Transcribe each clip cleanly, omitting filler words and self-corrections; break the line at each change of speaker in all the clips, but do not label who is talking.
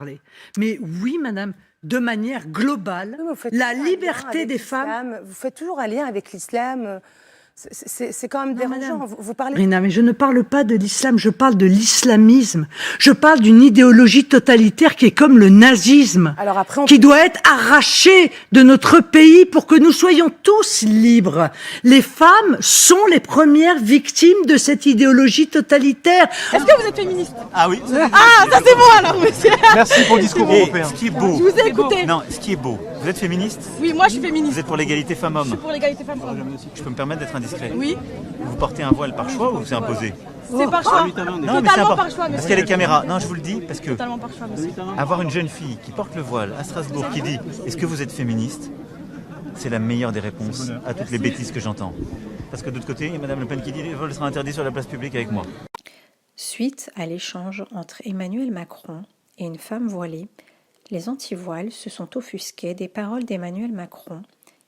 parler. Mais oui, madame, de manière globale, la liberté des femmes...
Vous faites toujours un lien avec l'islam. C'est quand même dérangeant.
Madame,
Vous parlez...
Rina, mais je ne parle pas de l'islam, je parle de l'islamisme. Je parle d'une idéologie totalitaire qui est comme le nazisme,
Alors après,
qui doit être arrachée de notre pays pour que nous soyons tous libres. Les femmes sont les premières victimes de cette idéologie totalitaire.
Est-ce que vous êtes féministe?
Ah oui.
Ah, ça c'est bon alors, monsieur.
Merci pour le discours européen. Ce qui est beau.
Je vous ai écouté.
Non, ce qui est beau. Vous êtes féministe?
Oui, moi je suis féministe.
Vous êtes pour l'égalité
Je
femmes-hommes?
suis pour l'égalité femmes-hommes.
Je peux me permettre d'être indiscret?
Oui.
Vous portez un voile par choix ou c'est imposé?
C'est par choix.
Non, mais c'est
Totalement
important.
par choix,
Parce
monsieur.
qu'il y a les caméras. Non, je vous le dis parce que
Totalement par choix, monsieur.
avoir une jeune fille qui porte le voile à Strasbourg qui dit est-ce que vous êtes féministe? C'est la meilleure des réponses à toutes les bêtises que j'entends. Parce que de l'autre côté, il y a Madame Le Pen qui dit le voile sera interdit sur la place publique avec moi.
Suite à l'échange entre Emmanuel Macron et une femme voilée, les anti-voiles se sont offusqués des paroles d'Emmanuel Macron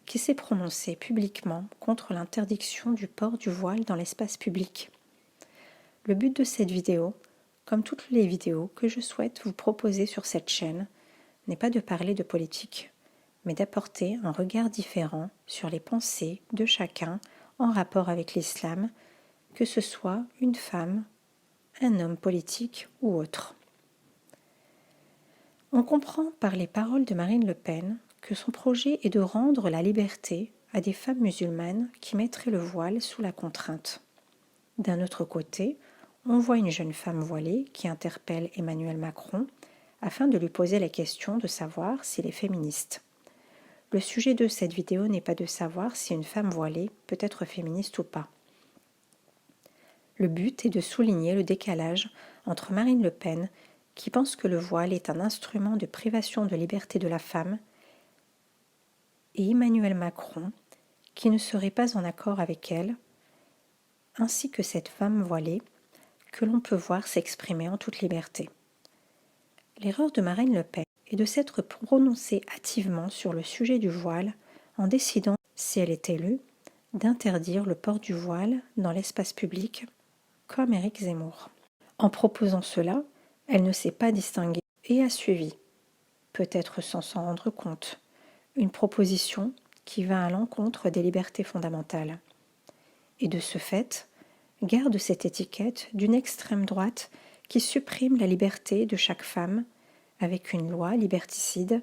qui s'est prononcé publiquement contre l'interdiction du port du voile dans l'espace public. Le but de cette vidéo, comme toutes les vidéos que je souhaite vous proposer sur cette chaîne, n'est pas de parler de politique, mais d'apporter un regard différent sur les pensées de chacun en rapport avec l'islam, que ce soit une femme, un homme politique ou autre. On comprend par les paroles de Marine Le Pen que son projet est de rendre la liberté à des femmes musulmanes qui mettraient le voile sous la contrainte. D'un autre côté, on voit une jeune femme voilée qui interpelle Emmanuel Macron afin de lui poser la question de savoir s'il est féministe. Le sujet de cette vidéo n'est pas de savoir si une femme voilée peut être féministe ou pas. Le but est de souligner le décalage entre Marine Le Pen, qui pense que le voile est un instrument de privation de liberté de la femme, et Emmanuel Macron, qui ne serait pas en accord avec elle, ainsi que cette femme voilée, que l'on peut voir s'exprimer en toute liberté. L'erreur de Marine Le Pen est de s'être prononcée hâtivement sur le sujet du voile en décidant, si elle est élue, d'interdire le port du voile dans l'espace public, comme Éric Zemmour. En proposant cela, elle ne s'est pas distinguée et a suivi, peut-être sans s'en rendre compte, une proposition qui va à l'encontre des libertés fondamentales. Et de ce fait, garde cette étiquette d'une extrême droite qui supprime la liberté de chaque femme avec une loi liberticide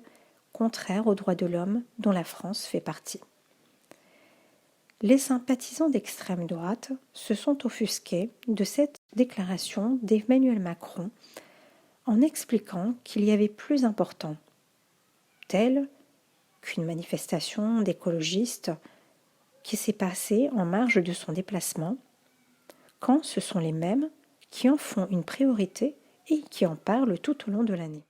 contraire aux droits de l'homme dont la France fait partie. Les sympathisants d'extrême droite se sont offusqués de cette déclaration d'Emmanuel Macron en expliquant qu'il y avait plus important, tel qu'une manifestation d'écologistes qui s'est passée en marge de son déplacement, quand ce sont les mêmes qui en font une priorité et qui en parlent tout au long de l'année.